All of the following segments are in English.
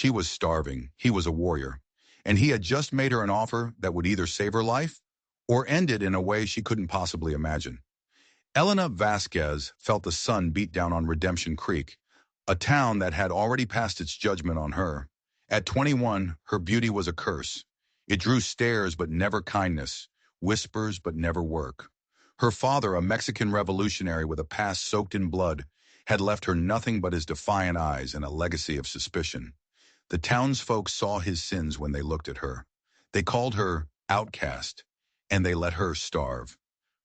She was starving. He was a warrior. And he had just made her an offer that would either save her life or end it in a way she couldn't possibly imagine. Elena Vasquez felt the sun beat down on Redemption Creek, a town that had already passed its judgment on her. At 21, her beauty was a curse. It drew stares but never kindness, whispers but never work. Her father, a Mexican revolutionary with a past soaked in blood, had left her nothing but his defiant eyes and a legacy of suspicion. The townsfolk saw his sins when they looked at her. They called her Outcast, and they let her starve.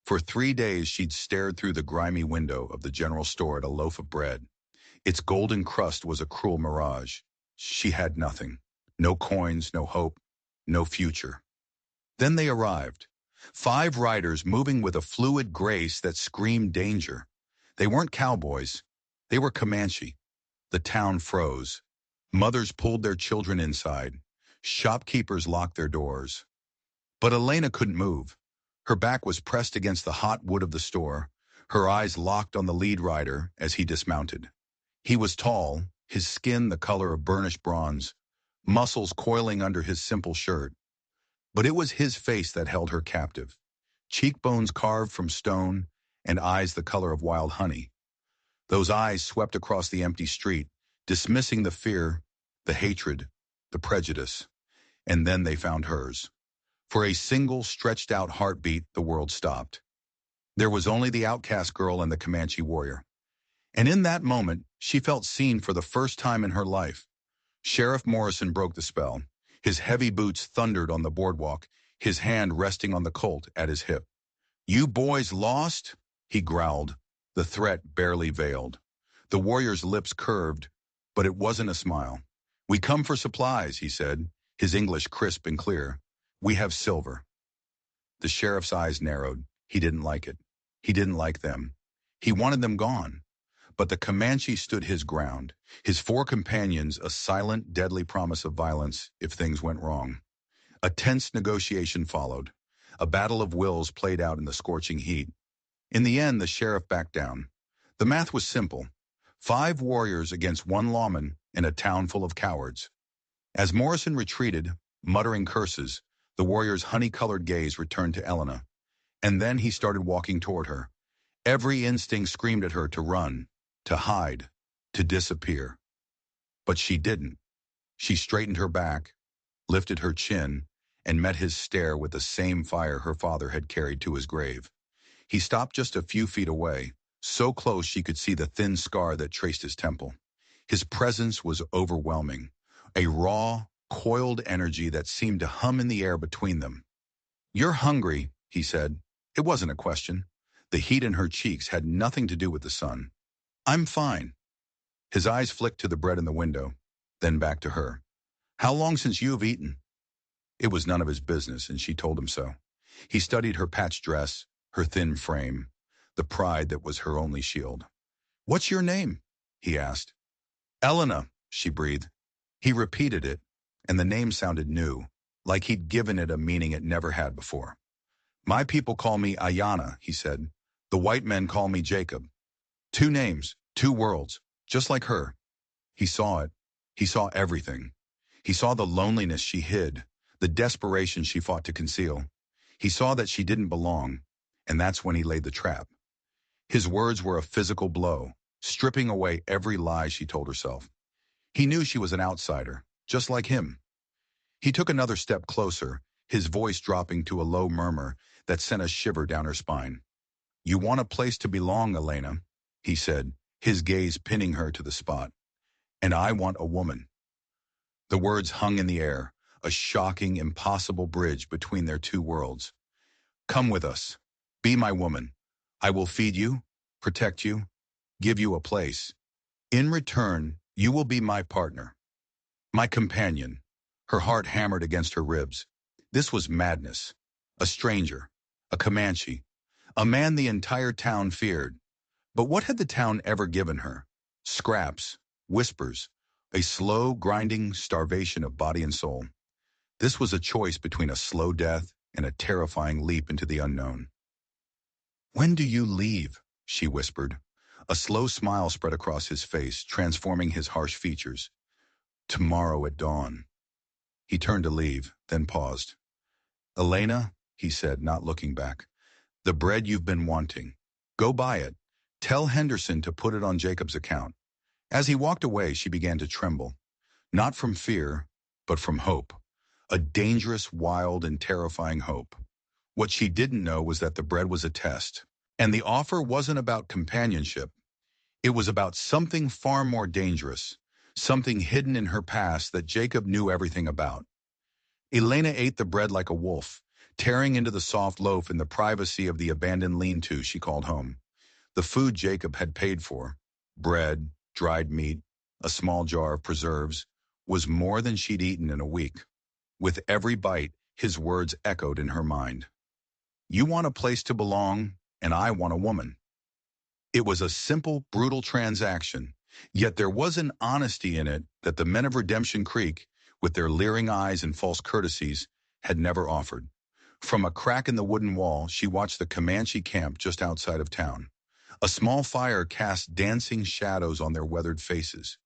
For 3 days she'd stared through the grimy window of the general store at a loaf of bread. Its golden crust was a cruel mirage. She had nothing. No coins, no hope, no future. Then they arrived. 5 riders moving with a fluid grace that screamed danger. They weren't cowboys. They were Comanche. The town froze. Mothers pulled their children inside. Shopkeepers locked their doors. But Elena couldn't move. Her back was pressed against the hot wood of the store, her eyes locked on the lead rider as he dismounted. He was tall, his skin the color of burnished bronze, muscles coiling under his simple shirt. But it was his face that held her captive, cheekbones carved from stone and eyes the color of wild honey. Those eyes swept across the empty street, dismissing the fear, the hatred, the prejudice. And then they found hers. For a single stretched-out heartbeat, the world stopped. There was only the outcast girl and the Comanche warrior. And in that moment, she felt seen for the first time in her life. Sheriff Morrison broke the spell. His heavy boots thundered on the boardwalk, his hand resting on the Colt at his hip. "You boys lost?" he growled, the threat barely veiled. The warrior's lips curved, but it wasn't a smile. "We come for supplies," he said, his English crisp and clear. "We have silver." The sheriff's eyes narrowed. He didn't like it. He didn't like them. He wanted them gone. But the Comanche stood his ground, his 4 companions a silent, deadly promise of violence if things went wrong. A tense negotiation followed. A battle of wills played out in the scorching heat. In the end, the sheriff backed down. The math was simple. 5 warriors against 1 lawman in a town full of cowards. As Morrison retreated, muttering curses, the warrior's honey-colored gaze returned to Elena. And then he started walking toward her. Every instinct screamed at her to run, to hide, to disappear. But she didn't. She straightened her back, lifted her chin, and met his stare with the same fire her father had carried to his grave. He stopped just a few feet away, so close she could see the thin scar that traced his temple. His presence was overwhelming, a raw, coiled energy that seemed to hum in the air between them. "You're hungry," he said. It wasn't a question. The heat in her cheeks had nothing to do with the sun. "I'm fine." His eyes flicked to the bread in the window, then back to her. "How long since you've eaten?" It was none of his business, and she told him so. He studied her patched dress, her thin frame, the pride that was her only shield. "What's your name?" he asked. "Elena," she breathed. He repeated it, and the name sounded new, like he'd given it a meaning it never had before. "My people call me Ayana," he said. "The white men call me Jacob. 2 names, 2 worlds, just like her." He saw it. He saw everything. He saw the loneliness she hid, the desperation she fought to conceal. He saw that she didn't belong, and that's when he laid the trap. His words were a physical blow, stripping away every lie she told herself. He knew she was an outsider, just like him. He took another step closer, his voice dropping to a low murmur that sent a shiver down her spine. "You want a place to belong, Elena," he said, his gaze pinning her to the spot. "And I want a woman." The words hung in the air, a shocking, impossible bridge between their 2 worlds. "Come with us. Be my woman. I will feed you, protect you, give you a place. In return, you will be my partner, my companion." Her heart hammered against her ribs. This was madness. A stranger, a Comanche, a man the entire town feared. But what had the town ever given her? Scraps, whispers, a slow, grinding starvation of body and soul. This was a choice between a slow death and a terrifying leap into the unknown. "When do you leave?" she whispered. A slow smile spread across his face, transforming his harsh features. Tomorrow at dawn. He turned to leave, then paused. Elena, he said, not looking back, the bread you've been wanting. Go buy it. Tell Henderson to put it on Jacob's account. As he walked away, she began to tremble, not from fear, but from hope. A dangerous, wild, and terrifying hope. What she didn't know was that the bread was a test. And the offer wasn't about companionship. It was about something far more dangerous, something hidden in her past that Jacob knew everything about. Elena ate the bread like a wolf, tearing into the soft loaf in the privacy of the abandoned lean-to she called home. The food Jacob had paid for, bread, dried meat, a small jar of preserves, was more than she'd eaten in a week. With every bite, his words echoed in her mind. You want a place to belong, and I want a woman. It was a simple, brutal transaction, yet there was an honesty in it that the men of Redemption Creek, with their leering eyes and false courtesies, had never offered. From a crack in the wooden wall, she watched the Comanche camp just outside of town. A small fire cast dancing shadows on their weathered faces.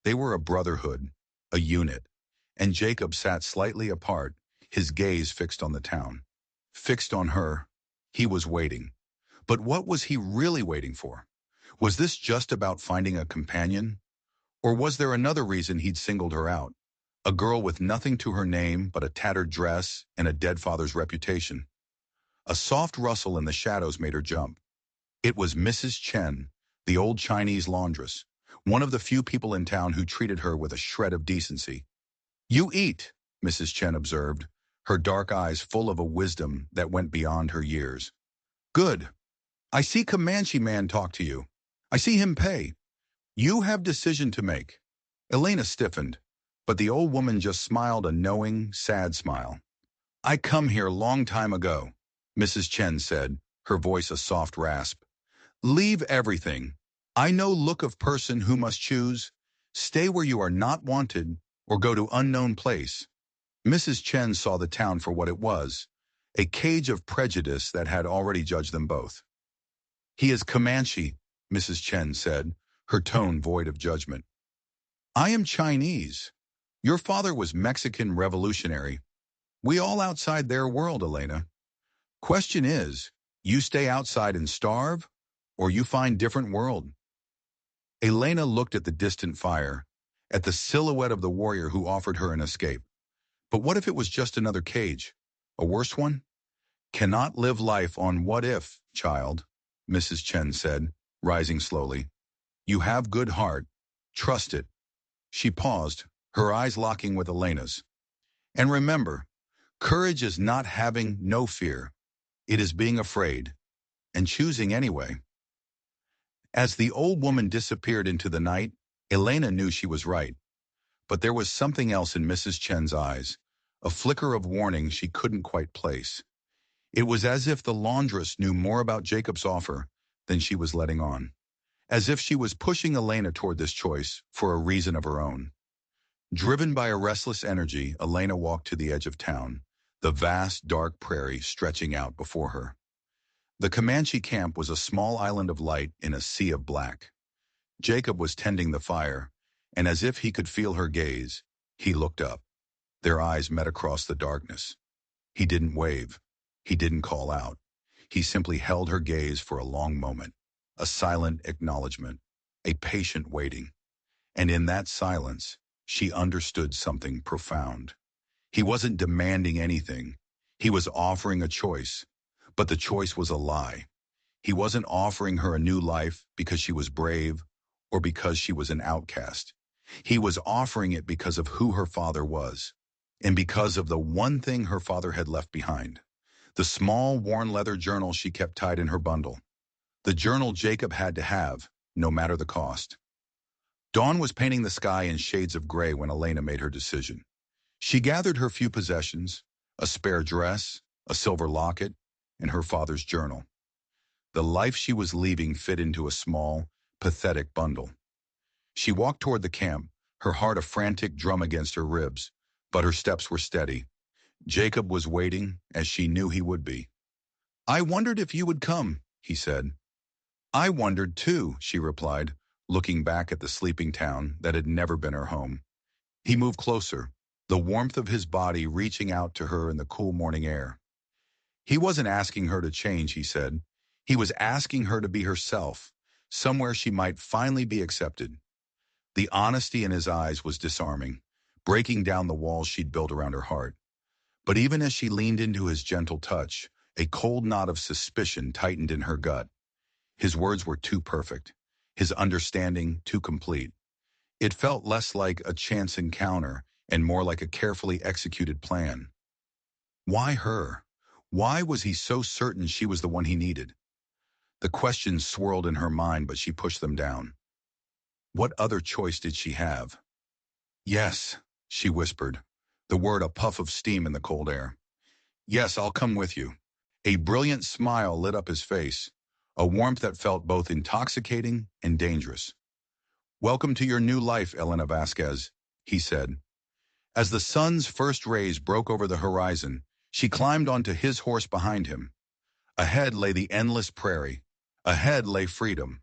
They were a brotherhood, a unit, and Jacob sat slightly apart, his gaze fixed on the town. Fixed on her, he was waiting. But what was he really waiting for? Was this just about finding a companion? Or was there another reason he'd singled her out? A girl with nothing to her name but a tattered dress and a dead father's reputation. A soft rustle in the shadows made her jump. It was Mrs. Chen, the old Chinese laundress, one of the few people in town who treated her with a shred of decency. You eat, Mrs. Chen observed, her dark eyes full of a wisdom that went beyond her years. Good. I see Comanche man talk to you. I see him pay. You have decision to make. Elena stiffened, but the old woman just smiled a knowing, sad smile. I come here long time ago, Mrs. Chen said, her voice a soft rasp. Leave everything. I know look of person who must choose. Stay where you are not wanted, or go to unknown place. Mrs. Chen saw the town for what it was, a cage of prejudice that had already judged them both. He is Comanche, Mrs. Chen said, her tone void of judgment. I am Chinese. Your father was Mexican revolutionary. We all outside their world, Elena. Question is, you stay outside and starve, or you find different world? Elena looked at the distant fire, at the silhouette of the warrior who offered her an escape. But what if it was just another cage? A worse one? Cannot live life on what if, child, Mrs. Chen said, rising slowly. You have good heart. Trust it. She paused, her eyes locking with Elena's. And remember, courage is not having no fear. It is being afraid, and choosing anyway. As the old woman disappeared into the night, Elena knew she was right. But there was something else in Mrs. Chen's eyes, a flicker of warning she couldn't quite place. It was as if the laundress knew more about Jacob's offer than she was letting on. As if she was pushing Elena toward this choice for a reason of her own. Driven by a restless energy, Elena walked to the edge of town, the vast, dark prairie stretching out before her. The Comanche camp was a small island of light in a sea of black. Jacob was tending the fire, and as if he could feel her gaze, he looked up. Their eyes met across the darkness. He didn't wave. He didn't call out. He simply held her gaze for a long moment, a silent acknowledgement, a patient waiting. And in that silence, she understood something profound. He wasn't demanding anything. He was offering a choice, but the choice was a lie. He wasn't offering her a new life because she was brave or because she was an outcast. He was offering it because of who her father was, and because of the one thing her father had left behind. The small, worn leather journal she kept tied in her bundle. The journal Jacob had to have, no matter the cost. Dawn was painting the sky in shades of gray when Elena made her decision. She gathered her few possessions, a spare dress, a silver locket, and her father's journal. The life she was leaving fit into a small, pathetic bundle. She walked toward the camp, her heart a frantic drum against her ribs, but her steps were steady. Jacob was waiting, as she knew he would be. I wondered if you would come, he said. I wondered too, she replied, looking back at the sleeping town that had never been her home. He moved closer, the warmth of his body reaching out to her in the cool morning air. He wasn't asking her to change, he said. He was asking her to be herself, somewhere she might finally be accepted. The honesty in his eyes was disarming, breaking down the walls she'd built around her heart. But even as she leaned into his gentle touch, a cold knot of suspicion tightened in her gut. His words were too perfect, his understanding too complete. It felt less like a chance encounter and more like a carefully executed plan. Why her? Why was he so certain she was the one he needed? The questions swirled in her mind, but she pushed them down. What other choice did she have? Yes, she whispered, the word a puff of steam in the cold air. Yes, I'll come with you. A brilliant smile lit up his face, a warmth that felt both intoxicating and dangerous. Welcome to your new life, Elena Vasquez, he said. As the sun's first rays broke over the horizon, she climbed onto his horse behind him. Ahead lay the endless prairie. Ahead lay freedom.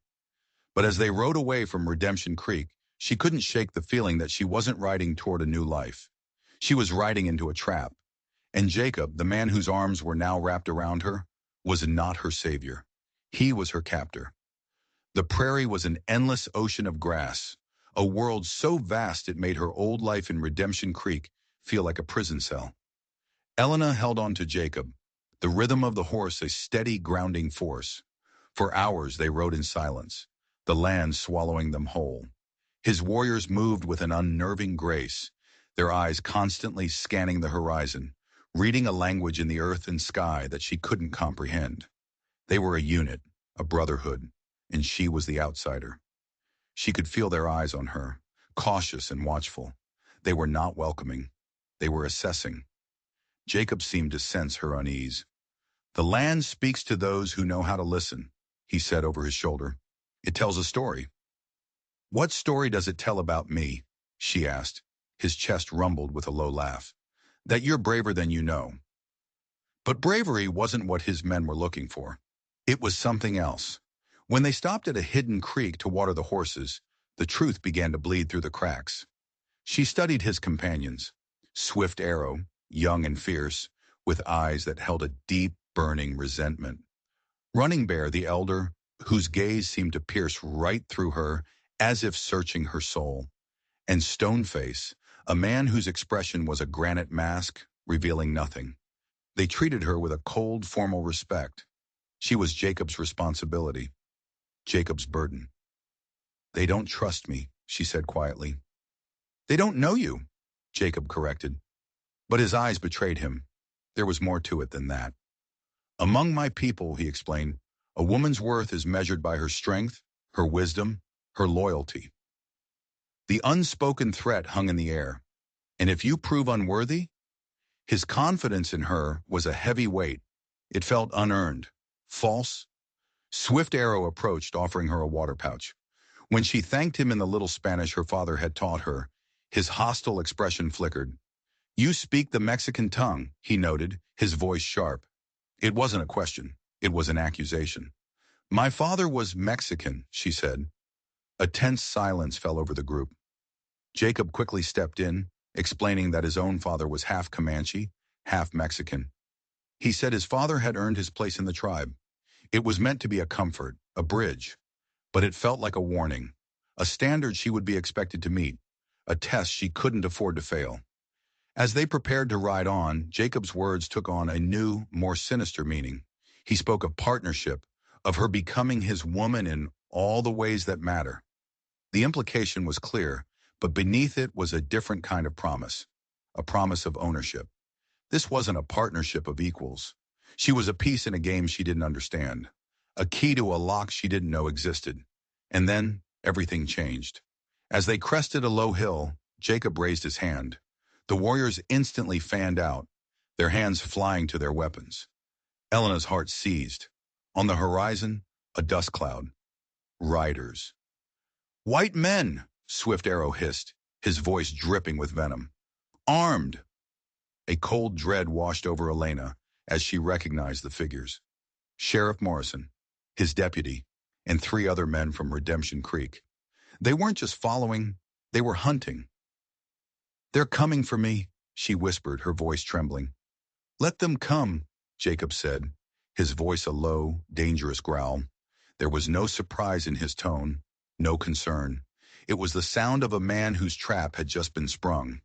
But as they rode away from Redemption Creek, she couldn't shake the feeling that she wasn't riding toward a new life. She was riding into a trap. And Jacob, the man whose arms were now wrapped around her, was not her savior. He was her captor. The prairie was an endless ocean of grass, a world so vast it made her old life in Redemption Creek feel like a prison cell. Elena held on to Jacob, the rhythm of the horse a steady grounding force. For hours they rode in silence, the land swallowing them whole. His warriors moved with an unnerving grace, their eyes constantly scanning the horizon, reading a language in the earth and sky that she couldn't comprehend. They were a unit, a brotherhood, and she was the outsider. She could feel their eyes on her, cautious and watchful. They were not welcoming. They were assessing. Jacob seemed to sense her unease. The land speaks to those who know how to listen, he said over his shoulder. It tells a story. What story does it tell about me? She asked. His chest rumbled with a low laugh. That you're braver than you know. But bravery wasn't what his men were looking for. It was something else. When they stopped at a hidden creek to water the horses, the truth began to bleed through the cracks. She studied his companions. Swift Arrow, young and fierce, with eyes that held a deep, burning resentment. Running Bear, the elder, whose gaze seemed to pierce right through her as if searching her soul. And Stoneface, a man whose expression was a granite mask, revealing nothing. They treated her with a cold, formal respect. She was Jacob's responsibility, Jacob's burden. They don't trust me, she said quietly. They don't know you, Jacob corrected. But his eyes betrayed him. There was more to it than that. Among my people, he explained, a woman's worth is measured by her strength, her wisdom, her loyalty. The unspoken threat hung in the air. And if you prove unworthy, his confidence in her was a heavy weight. It felt unearned, false. Swift Arrow approached, offering her a water pouch. When she thanked him in the little Spanish her father had taught her, his hostile expression flickered. You speak the Mexican tongue, he noted, his voice sharp. It wasn't a question. It was an accusation. My father was Mexican, she said. A tense silence fell over the group. Jacob quickly stepped in, explaining that his own father was half Comanche, half Mexican. He said his father had earned his place in the tribe. It was meant to be a comfort, a bridge, but it felt like a warning, a standard she would be expected to meet, a test she couldn't afford to fail. As they prepared to ride on, Jacob's words took on a new, more sinister meaning. He spoke of partnership, of her becoming his woman in all the ways that matter. The implication was clear, but beneath it was a different kind of promise, a promise of ownership. This wasn't a partnership of equals. She was a piece in a game she didn't understand, a key to a lock she didn't know existed. And then everything changed. As they crested a low hill, Jacob raised his hand. The warriors instantly fanned out, their hands flying to their weapons. Elena's heart seized. On the horizon, a dust cloud. Riders. White men, Swift Arrow hissed, his voice dripping with venom. Armed. A cold dread washed over Elena as she recognized the figures. Sheriff Morrison, his deputy, and 3 other men from Redemption Creek. They weren't just following, they were hunting. "They're coming for me," she whispered, her voice trembling. "Let them come," Jacob said, his voice a low, dangerous growl. There was no surprise in his tone, no concern. It was the sound of a man whose trap had just been sprung.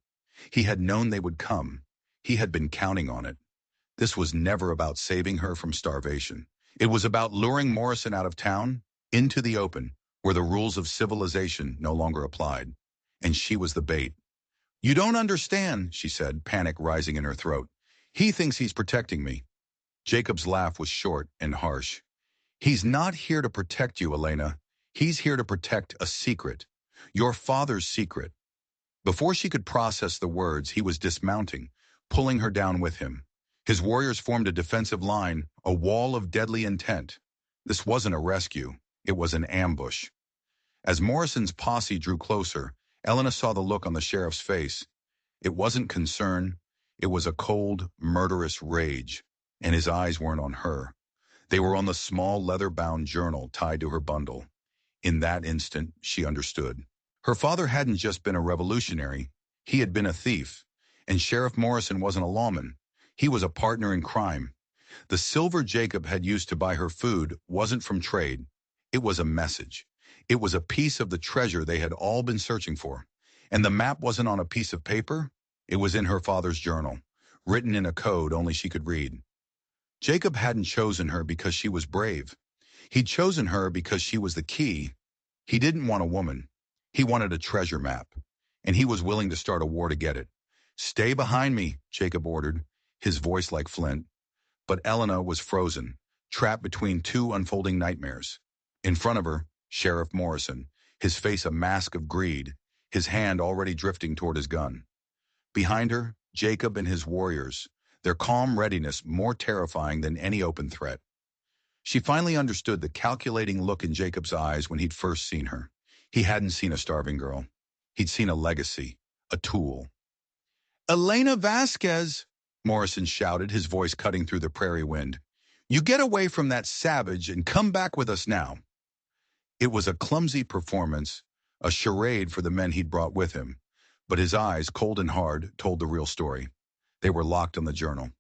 He had known they would come. He had been counting on it. This was never about saving her from starvation. It was about luring Morrison out of town, into the open, where the rules of civilization no longer applied. And she was the bait. "You don't understand," she said, panic rising in her throat. "He thinks he's protecting me." Jacob's laugh was short and harsh. "He's not here to protect you, Elena. He's here to protect a secret. Your father's secret." Before she could process the words, he was dismounting, pulling her down with him. His warriors formed a defensive line, a wall of deadly intent. This wasn't a rescue. It was an ambush. As Morrison's posse drew closer, Elena saw the look on the sheriff's face. It wasn't concern. It was a cold, murderous rage. And his eyes weren't on her. They were on the small leather-bound journal tied to her bundle. In that instant, she understood. Her father hadn't just been a revolutionary. He had been a thief. And Sheriff Morrison wasn't a lawman. He was a partner in crime. The silver Jacob had used to buy her food wasn't from trade. It was a message. It was a piece of the treasure they had all been searching for. And the map wasn't on a piece of paper. It was in her father's journal, written in a code only she could read. Jacob hadn't chosen her because she was brave. He'd chosen her because she was the key. He didn't want a woman. He wanted a treasure map. And he was willing to start a war to get it. "Stay behind me," Jacob ordered, his voice like flint. But Elena was frozen, trapped between two unfolding nightmares. In front of her, Sheriff Morrison, his face a mask of greed, his hand already drifting toward his gun. Behind her, Jacob and his warriors, their calm readiness more terrifying than any open threat. She finally understood the calculating look in Jacob's eyes when he'd first seen her. He hadn't seen a starving girl. He'd seen a legacy, a tool. "Elena Vasquez," Morrison shouted, his voice cutting through the prairie wind. "You get away from that savage and come back with us now." It was a clumsy performance, a charade for the men he'd brought with him, but his eyes, cold and hard, told the real story. They were locked on the journal.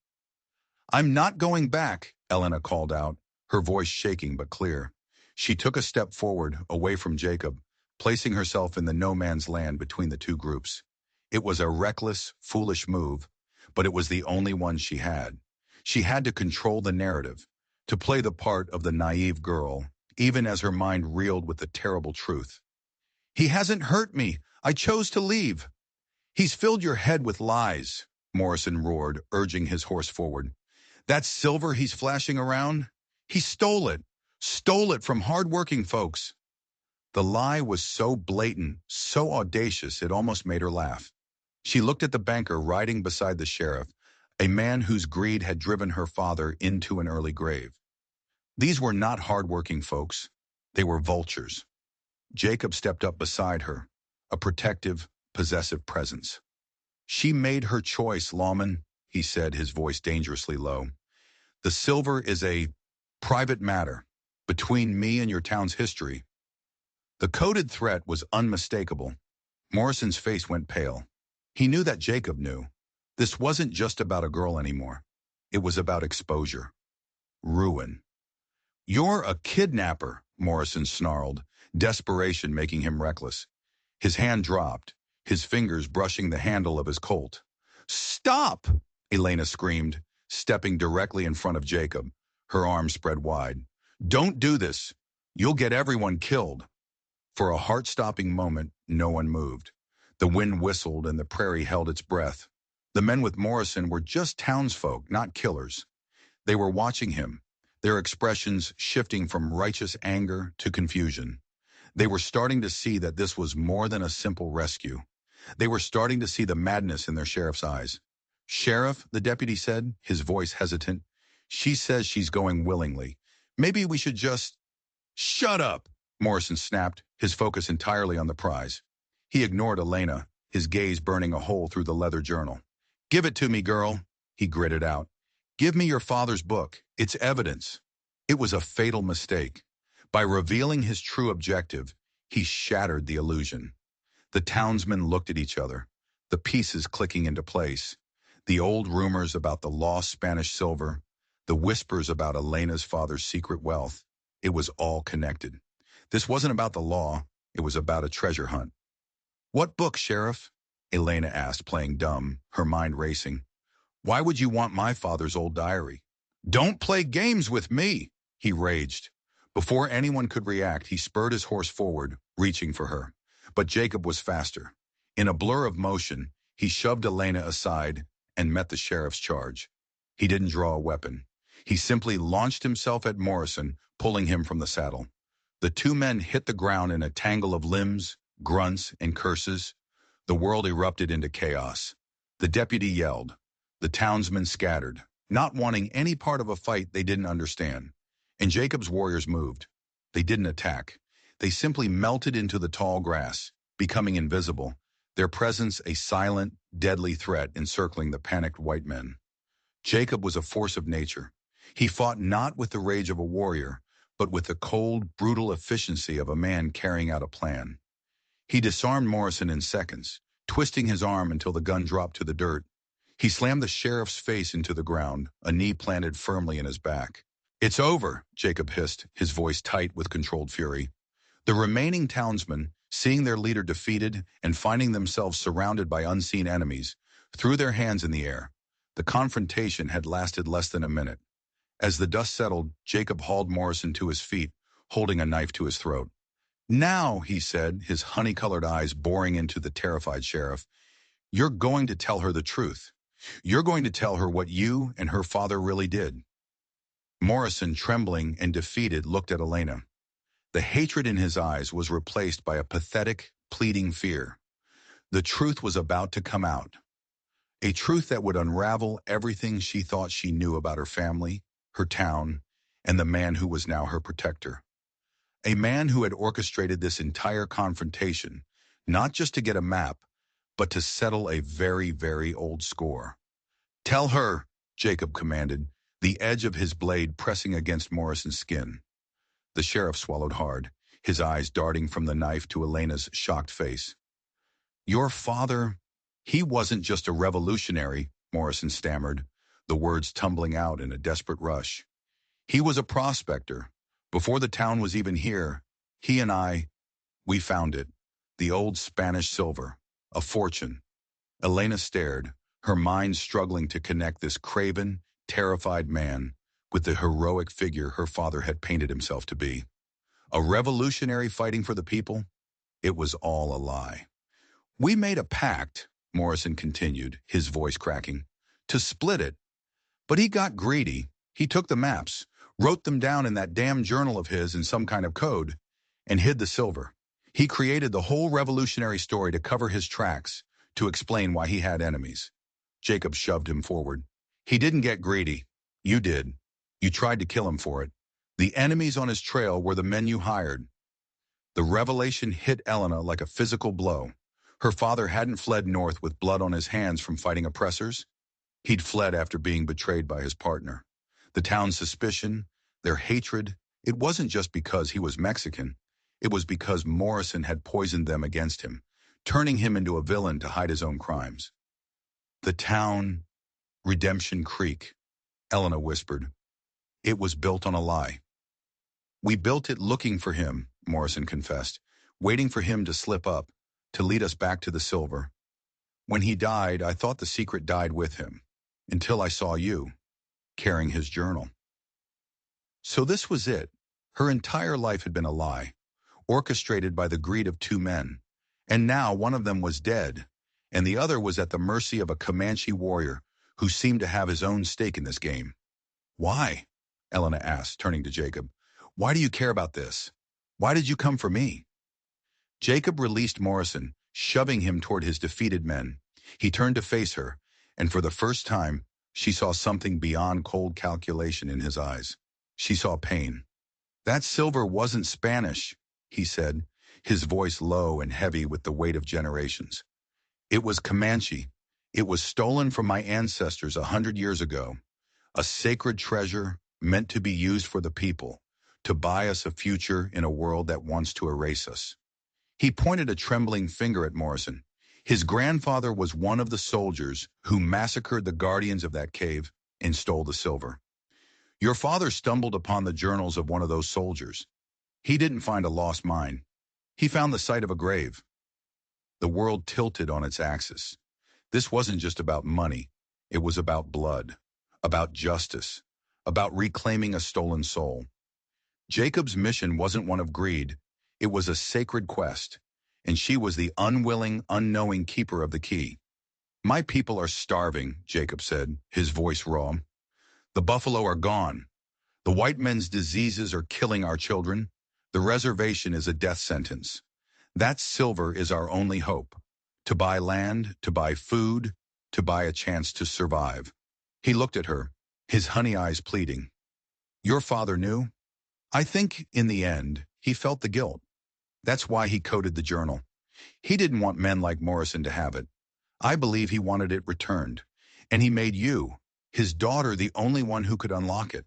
"I'm not going back," Elena called out, her voice shaking but clear. She took a step forward, away from Jacob, placing herself in the no-man's land between the two groups. It was a reckless, foolish move, but it was the only one she had. She had to control the narrative, to play the part of the naive girl, even as her mind reeled with the terrible truth. "He hasn't hurt me. I chose to leave." "He's filled your head with lies," Morrison roared, urging his horse forward. "That silver he's flashing around, he stole it from hard-working folks." The lie was so blatant, so audacious, it almost made her laugh. She looked at the banker riding beside the sheriff, a man whose greed had driven her father into an early grave. These were not hard-working folks. They were vultures. Jacob stepped up beside her, a protective, possessive presence. "She made her choice, lawman," he said, his voice dangerously low. "The silver is a private matter between me and your town's history." The coded threat was unmistakable. Morrison's face went pale. He knew that Jacob knew. This wasn't just about a girl anymore. It was about exposure. Ruin. "You're a kidnapper," Morrison snarled, desperation making him reckless. His hand dropped, his fingers brushing the handle of his Colt. "Stop!" Elena screamed, stepping directly in front of Jacob, her arms spread wide. "Don't do this. You'll get everyone killed." For a heart-stopping moment, no one moved. The wind whistled and the prairie held its breath. The men with Morrison were just townsfolk, not killers. They were watching him, their expressions shifting from righteous anger to confusion. They were starting to see that this was more than a simple rescue. They were starting to see the madness in their sheriff's eyes. "Sheriff," the deputy said, his voice hesitant, "she says she's going willingly. Maybe we should just—" "Shut up!" Morrison snapped, his focus entirely on the prize. He ignored Elena, his gaze burning a hole through the leather journal. "Give it to me, girl," he gritted out. "Give me your father's book. It's evidence." It was a fatal mistake. By revealing his true objective, he shattered the illusion. The townsmen looked at each other. the pieces clicking into place. The old rumors about the lost Spanish silver, the whispers about Elena's father's secret wealth. It was all connected. This wasn't about the law, it was about a treasure hunt. "What book, Sheriff?" Elena asked, playing dumb, her mind racing. "Why would you want my father's old diary?" "Don't play games with me!" he raged. Before anyone could react, he spurred his horse forward, reaching for her. But Jacob was faster. In a blur of motion, he shoved Elena aside and met the sheriff's charge. He didn't draw a weapon. He simply launched himself at Morrison, pulling him from the saddle. The two men hit the ground in a tangle of limbs, grunts, and curses. The world erupted into chaos. The deputy yelled. The townsmen scattered, not wanting any part of a fight they didn't understand. And Jacob's warriors moved. They didn't attack. They simply melted into the tall grass, becoming invisible, their presence a silent, deadly threat encircling the panicked white men. Jacob was a force of nature. He fought not with the rage of a warrior, but with the cold, brutal efficiency of a man carrying out a plan. He disarmed Morrison in seconds, twisting his arm until the gun dropped to the dirt. He slammed the sheriff's face into the ground, a knee planted firmly in his back. "It's over," Jacob hissed, his voice tight with controlled fury. The remaining townsmen, seeing their leader defeated and finding themselves surrounded by unseen enemies, threw their hands in the air. The confrontation had lasted less than a minute. As the dust settled, Jacob hauled Morrison to his feet, holding a knife to his throat. "Now," he said, his honey-colored eyes boring into the terrified sheriff, "you're going to tell her the truth. You're going to tell her what you and her father really did." Morrison, trembling and defeated, looked at Elena. The hatred in his eyes was replaced by a pathetic, pleading fear. The truth was about to come out. A truth that would unravel everything she thought she knew about her family, her town, and the man who was now her protector. A man who had orchestrated this entire confrontation, not just to get a map, but to settle a very, very old score. "Tell her," Jacob commanded, the edge of his blade pressing against Morrison's skin. The sheriff swallowed hard, his eyes darting from the knife to Elena's shocked face. "Your father, he wasn't just a revolutionary," Morrison stammered, the words tumbling out in a desperate rush. "He was a prospector. Before the town was even here, he and we found it. The old Spanish silver. A fortune." Elena stared, her mind struggling to connect this craven, terrified man with the heroic figure her father had painted himself to be. A revolutionary fighting for the people? It was all a lie. "We made a pact," Morrison continued, his voice cracking, "to split it. But he got greedy. He took the maps, wrote them down in that damn journal of his in some kind of code, and hid the silver. He created the whole revolutionary story to cover his tracks, to explain why he had enemies." Jacob shoved him forward. "He didn't get greedy. You did. You tried to kill him for it. The enemies on his trail were the men you hired." The revelation hit Elena like a physical blow. Her father hadn't fled north with blood on his hands from fighting oppressors. He'd fled after being betrayed by his partner. The town's suspicion, their hatred, it wasn't just because he was Mexican. It was because Morrison had poisoned them against him, turning him into a villain to hide his own crimes. "The town, Redemption Creek," Elena whispered. "It was built on a lie." "We built it looking for him," Morrison confessed, "waiting for him to slip up, to lead us back to the silver. When he died, I thought the secret died with him, until I saw you, carrying his journal." So this was it. Her entire life had been a lie, orchestrated by the greed of two men. And now one of them was dead, and the other was at the mercy of a Comanche warrior who seemed to have his own stake in this game. "Why?" Elena asked, turning to Jacob. "Why do you care about this? Why did you come for me?" Jacob released Morrison, shoving him toward his defeated men. He turned to face her, and for the first time, she saw something beyond cold calculation in his eyes. She saw pain. "That silver wasn't Spanish," he said, his voice low and heavy with the weight of generations. "It was Comanche. It was stolen from my ancestors 100 years ago. A sacred treasure meant to be used for the people, to buy us a future in a world that wants to erase us." He pointed a trembling finger at Morrison. His grandfather was one of the soldiers who massacred the guardians of that cave and stole the silver. Your father stumbled upon the journals of one of those soldiers. He didn't find a lost mine. He found the site of a grave. The world tilted on its axis. This wasn't just about money. It was about blood, about justice, about reclaiming a stolen soul. Jacob's mission wasn't one of greed. It was a sacred quest, and she was the unwilling, unknowing keeper of the key. My people are starving, Jacob said, his voice raw. The buffalo are gone. The white men's diseases are killing our children. The reservation is a death sentence. That silver is our only hope. To buy land, to buy food, to buy a chance to survive. He looked at her, his honey eyes pleading. Your father knew? I think, in the end, he felt the guilt. That's why he coded the journal. He didn't want men like Morrison to have it. I believe he wanted it returned. And he made you, his daughter, the only one who could unlock it.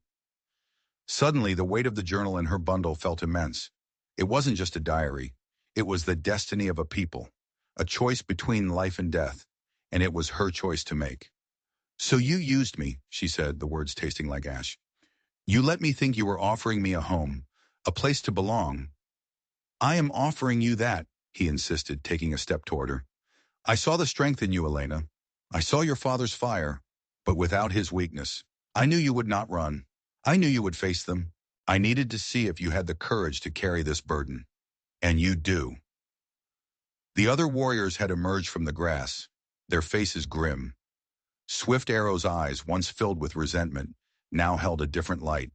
Suddenly, the weight of the journal in her bundle felt immense. It wasn't just a diary. It was the destiny of a people, a choice between life and death, and it was her choice to make. So you used me, she said, the words tasting like ash. You let me think you were offering me a home, a place to belong. I am offering you that, he insisted, taking a step toward her. I saw the strength in you, Elena. I saw your father's fire, but without his weakness. I knew you would not run. I knew you would face them. I needed to see if you had the courage to carry this burden. And you do. The other warriors had emerged from the grass, their faces grim. Swift Arrow's eyes, once filled with resentment, now held a different light.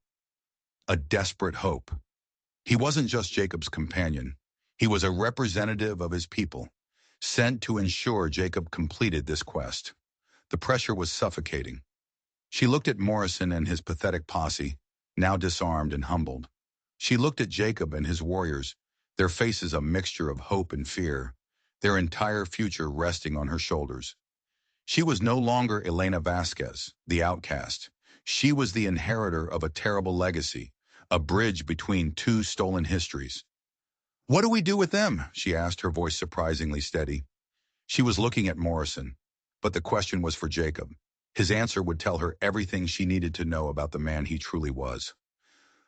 A desperate hope. He wasn't just Jacob's companion. He was a representative of his people, sent to ensure Jacob completed this quest. The pressure was suffocating. She looked at Morrison and his pathetic posse, now disarmed and humbled. She looked at Jacob and his warriors, their faces a mixture of hope and fear, their entire future resting on her shoulders. She was no longer Elena Vasquez, the outcast. She was the inheritor of a terrible legacy, a bridge between two stolen histories. What do we do with them? She asked, her voice surprisingly steady. She was looking at Morrison, but the question was for Jacob. His answer would tell her everything she needed to know about the man he truly was.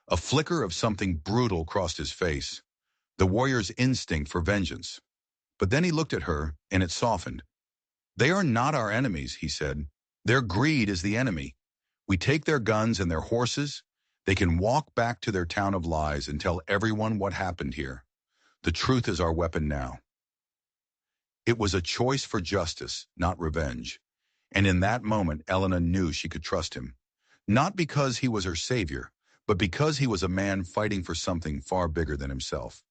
A flicker of something brutal crossed his face, the warrior's instinct for vengeance. But then he looked at her, and it softened. They are not our enemies, he said. Their greed is the enemy. We take their guns and their horses. They can walk back to their town of lies and tell everyone what happened here. The truth is our weapon now. It was a choice for justice, not revenge. And in that moment, Elena knew she could trust him. Not because he was her savior, but because he was a man fighting for something far bigger than himself.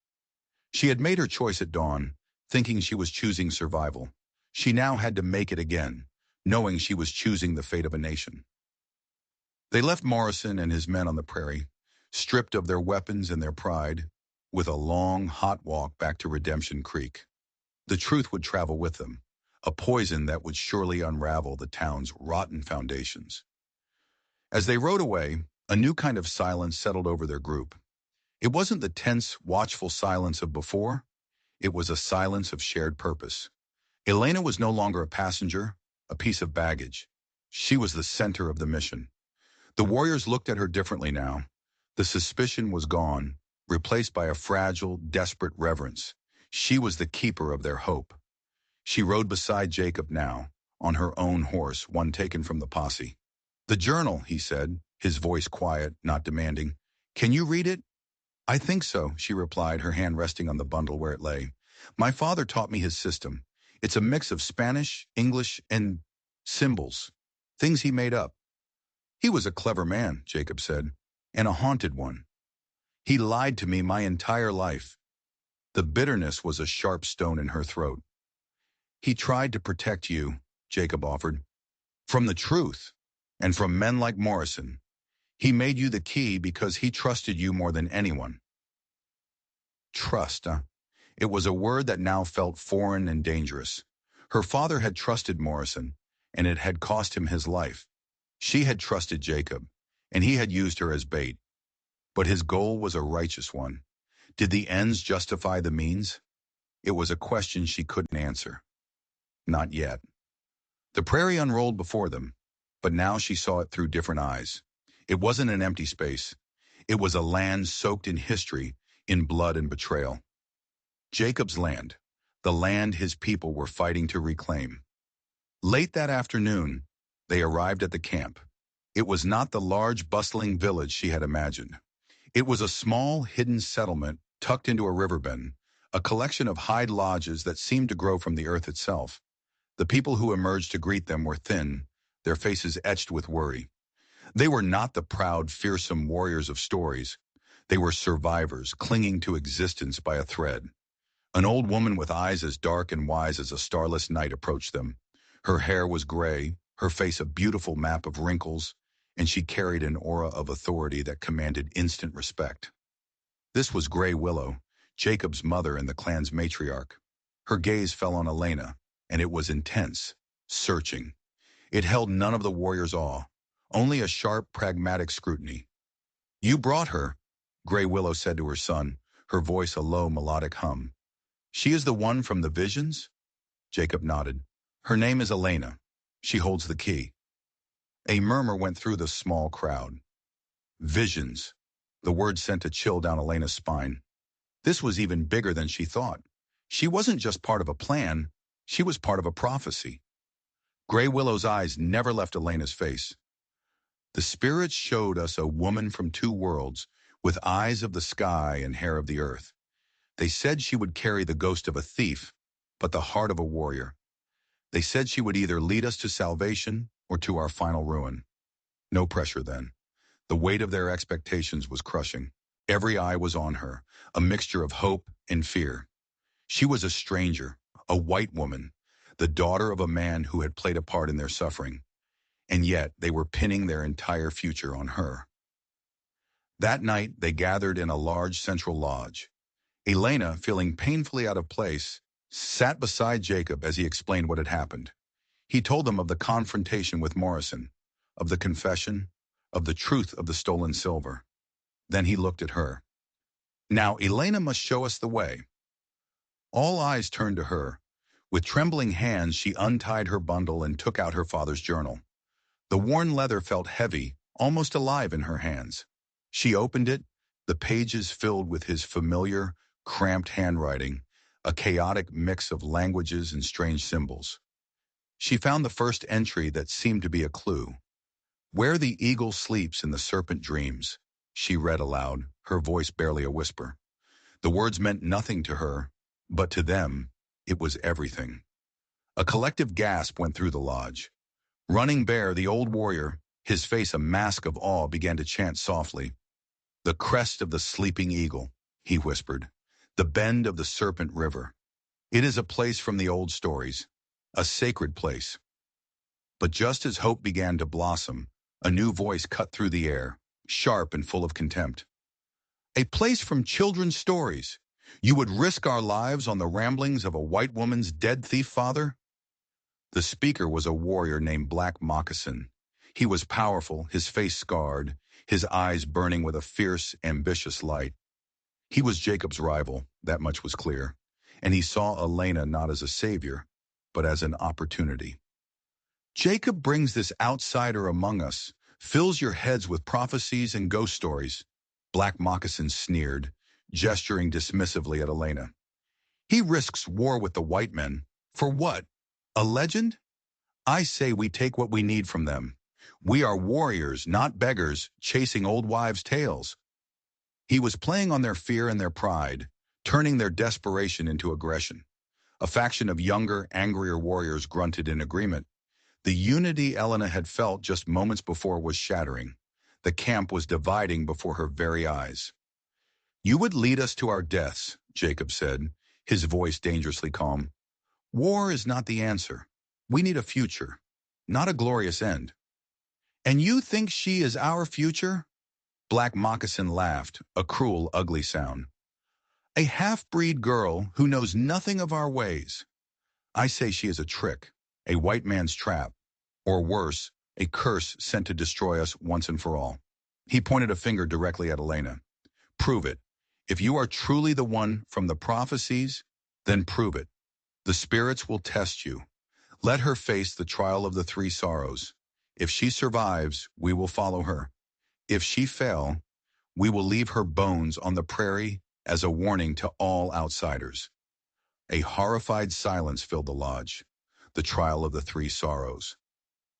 She had made her choice at dawn, thinking she was choosing survival. She now had to make it again, knowing she was choosing the fate of a nation. They left Morrison and his men on the prairie, stripped of their weapons and their pride, with a long, hot walk back to Redemption Creek. The truth would travel with them, a poison that would surely unravel the town's rotten foundations. As they rode away, a new kind of silence settled over their group. It wasn't the tense, watchful silence of before. It was a silence of shared purpose. Elena was no longer a passenger, a piece of baggage. She was the center of the mission. The warriors looked at her differently now. The suspicion was gone, replaced by a fragile, desperate reverence. She was the keeper of their hope. She rode beside Jacob now, on her own horse, one taken from the posse. The journal, he said, his voice quiet, not demanding. Can you read it? I think so, she replied, her hand resting on the bundle where it lay. My father taught me his system. It's a mix of Spanish, English, and symbols, things he made up. He was a clever man, Jacob said, and a haunted one. He lied to me my entire life. The bitterness was a sharp stone in her throat. He tried to protect you, Jacob offered, from the truth, and from men like Morrison. He made you the key because he trusted you more than anyone. Trust, huh? It was a word that now felt foreign and dangerous. Her father had trusted Morrison, and it had cost him his life. She had trusted Jacob, and he had used her as bait. But his goal was a righteous one. Did the ends justify the means? It was a question she couldn't answer. Not yet. The prairie unrolled before them, but now she saw it through different eyes. It wasn't an empty space. It was a land soaked in history, in blood and betrayal. Jacob's land, the land his people were fighting to reclaim. Late that afternoon, they arrived at the camp. It was not the large, bustling village she had imagined. It was a small, hidden settlement tucked into a riverbed, a collection of hide lodges that seemed to grow from the earth itself. The people who emerged to greet them were thin, their faces etched with worry. They were not the proud, fearsome warriors of stories. They were survivors, clinging to existence by a thread. An old woman with eyes as dark and wise as a starless night approached them. Her hair was gray, her face a beautiful map of wrinkles, and she carried an aura of authority that commanded instant respect. This was Grey Willow, Jacob's mother and the clan's matriarch. Her gaze fell on Elena, and it was intense, searching. It held none of the warrior's awe, only a sharp, pragmatic scrutiny. "You brought her," Grey Willow said to her son, her voice a low, melodic hum. "She is the one from the visions?" Jacob nodded. "Her name is Elena. She holds the key." A murmur went through the small crowd. Visions. The word sent a chill down Elena's spine. This was even bigger than she thought. She wasn't just part of a plan, she was part of a prophecy. Grey Willow's eyes never left Elena's face. "The spirits showed us a woman from two worlds, with eyes of the sky and hair of the earth. They said she would carry the ghost of a thief, but the heart of a warrior. They said she would either lead us to salvation or to our final ruin." No pressure then. The weight of their expectations was crushing. Every eye was on her, a mixture of hope and fear. She was a stranger, a white woman, the daughter of a man who had played a part in their suffering. And yet they were pinning their entire future on her. That night they gathered in a large central lodge. Elena, feeling painfully out of place, sat beside Jacob as he explained what had happened. He told them of the confrontation with Morrison, of the confession, of the truth of the stolen silver. Then he looked at her. "Now Elena must show us the way." All eyes turned to her. With trembling hands she untied her bundle and took out her father's journal. The worn leather felt heavy, almost alive in her hands. She opened it, the pages filled with his familiar, cramped handwriting, a chaotic mix of languages and strange symbols. She found the first entry that seemed to be a clue. "Where the eagle sleeps and the serpent dreams," she read aloud, her voice barely a whisper. The words meant nothing to her, but to them, it was everything. A collective gasp went through the lodge. Running Bear, the old warrior, his face a mask of awe, began to chant softly. "The crest of the sleeping eagle," he whispered. "The bend of the serpent river. It is a place from the old stories, a sacred place." But just as hope began to blossom, a new voice cut through the air, sharp and full of contempt. "A place from children's stories. You would risk our lives on the ramblings of a white woman's dead thief father?" The speaker was a warrior named Black Moccasin. He was powerful, his face scarred, his eyes burning with a fierce, ambitious light. He was Jacob's rival, that much was clear, and he saw Elena not as a savior, but as an opportunity. "Jacob brings this outsider among us, fills your heads with prophecies and ghost stories," Black Moccasin sneered, gesturing dismissively at Elena. "He risks war with the white men. For what? A legend? I say we take what we need from them. We are warriors, not beggars, chasing old wives' tales." He was playing on their fear and their pride, turning their desperation into aggression. A faction of younger, angrier warriors grunted in agreement. The unity Elena had felt just moments before was shattering. The camp was dividing before her very eyes. "You would lead us to our deaths," Jacob said, his voice dangerously calm. "War is not the answer. We need a future, not a glorious end." "And you think she is our future?" Black Moccasin laughed, a cruel, ugly sound. "A half-breed girl who knows nothing of our ways. I say she is a trick, a white man's trap, or worse, a curse sent to destroy us once and for all." He pointed a finger directly at Elena. "Prove it. If you are truly the one from the prophecies, then prove it. The spirits will test you. Let her face the trial of the three sorrows. If she survives, we will follow her. If she fail, we will leave her bones on the prairie as a warning to all outsiders." A horrified silence filled the lodge. The trial of the three sorrows.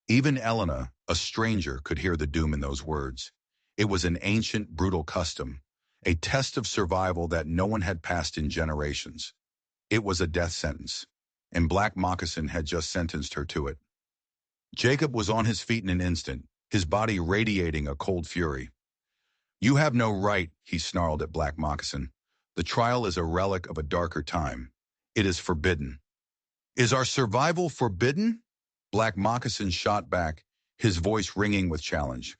Even Elena, a stranger, could hear the doom in those words. It was an ancient, brutal custom, a test of survival that no one had passed in generations. It was a death sentence, and Black Moccasin had just sentenced her to it. Jacob was on his feet in an instant, his body radiating a cold fury. "You have no right," he snarled at Black Moccasin. "The trial is a relic of a darker time. It is forbidden." "Is our survival forbidden?" Black Moccasin shot back, his voice ringing with challenge.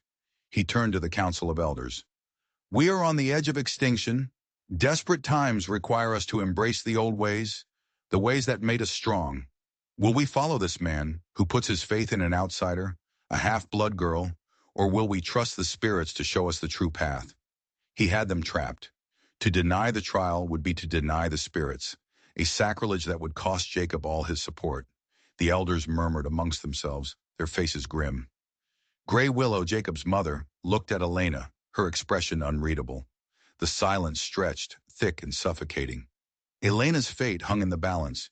He turned to the Council of Elders. "We are on the edge of extinction. Desperate times require us to embrace the ways that made us strong. Will we follow this man who puts his faith in an outsider, a half-blood girl, or will we trust the spirits to show us the true path?" He had them trapped. To deny the trial would be to deny the spirits, a sacrilege that would cost Jacob all his support. The elders murmured amongst themselves, their faces grim. Grey Willow, Jacob's mother, looked at Elena, her expression unreadable. The silence stretched, thick and suffocating. Elena's fate hung in the balance,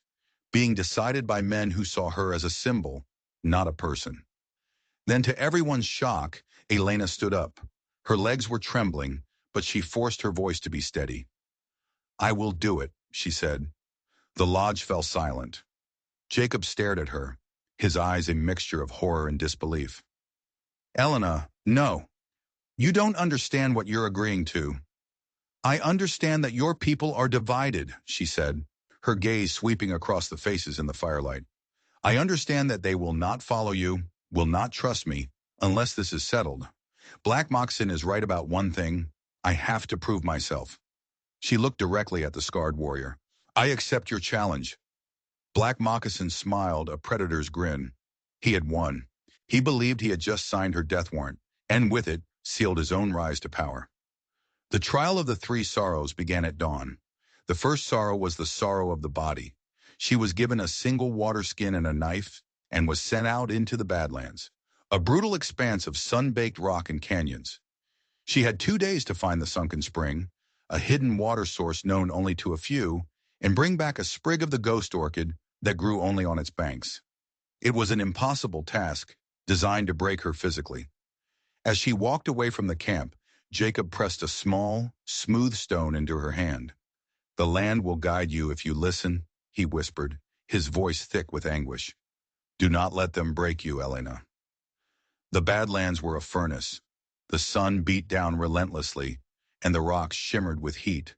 being decided by men who saw her as a symbol, not a person. Then, to everyone's shock, Elena stood up. Her legs were trembling, but she forced her voice to be steady. "I will do it," she said. The lodge fell silent. Jacob stared at her, his eyes a mixture of horror and disbelief. "Elena, no. You don't understand what you're agreeing to." "I understand that your people are divided," she said, her gaze sweeping across the faces in the firelight. "I understand that they will not follow you, will not trust me, unless this is settled. Black Moccasin is right about one thing. I have to prove myself." She looked directly at the scarred warrior. "I accept your challenge." Black Moccasin smiled, a predator's grin. He had won. He believed he had just signed her death warrant, and with it, sealed his own rise to power. The trial of the three sorrows began at dawn. The first sorrow was the sorrow of the body. She was given a single water skin and a knife, and was sent out into the Badlands, a brutal expanse of sun-baked rock and canyons. She had 2 days to find the sunken spring, a hidden water source known only to a few, and bring back a sprig of the ghost orchid that grew only on its banks. It was an impossible task, designed to break her physically. As she walked away from the camp, Jacob pressed a small, smooth stone into her hand. "The land will guide you if you listen," he whispered, his voice thick with anguish. "Do not let them break you, Elena." The Badlands were a furnace. The sun beat down relentlessly, and the rocks shimmered with heat.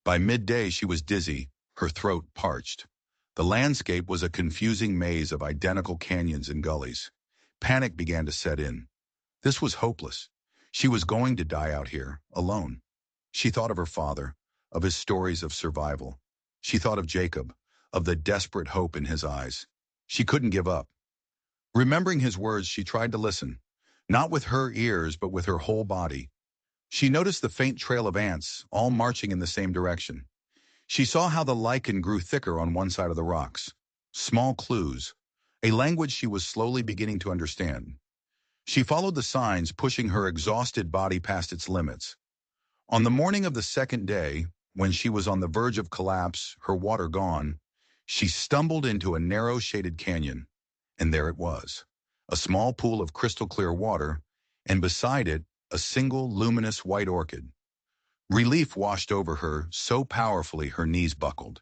By midday she was dizzy, her throat parched. The landscape was a confusing maze of identical canyons and gullies. Panic began to set in. This was hopeless. She was going to die out here, alone. She thought of her father, of his stories of survival. She thought of Jacob, of the desperate hope in his eyes. She couldn't give up. Remembering his words, she tried to listen, not with her ears, but with her whole body. She noticed the faint trail of ants, all marching in the same direction. She saw how the lichen grew thicker on one side of the rocks. Small clues, a language she was slowly beginning to understand. She followed the signs, pushing her exhausted body past its limits. On the morning of the second day, when she was on the verge of collapse, her water gone, she stumbled into a narrow shaded canyon. And there it was, a small pool of crystal clear water, and beside it, a single luminous white orchid. Relief washed over her so powerfully her knees buckled.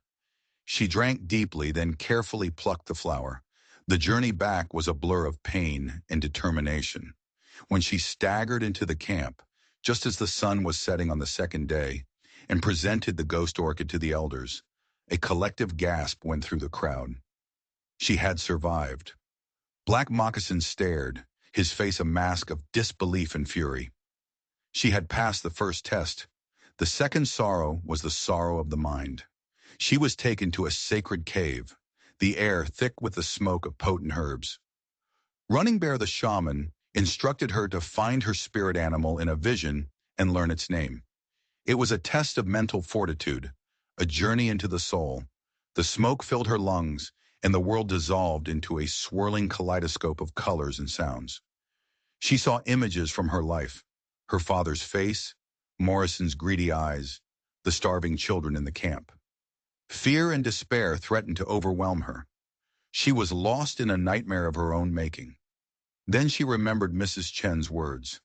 She drank deeply, then carefully plucked the flower. The journey back was a blur of pain and determination. When she staggered into the camp, just as the sun was setting on the second day, and presented the ghost orchid to the elders, a collective gasp went through the crowd. She had survived. Black Moccasin stared, his face a mask of disbelief and fury. She had passed the first test. The second sorrow was the sorrow of the mind. She was taken to a sacred cave, the air thick with the smoke of potent herbs. Running Bear the shaman instructed her to find her spirit animal in a vision and learn its name. It was a test of mental fortitude, a journey into the soul. The smoke filled her lungs, and the world dissolved into a swirling kaleidoscope of colors and sounds. She saw images from her life, her father's face, Morrison's greedy eyes, the starving children in the camp. Fear and despair threatened to overwhelm her. She was lost in a nightmare of her own making. Then she remembered Mrs. Chen's words.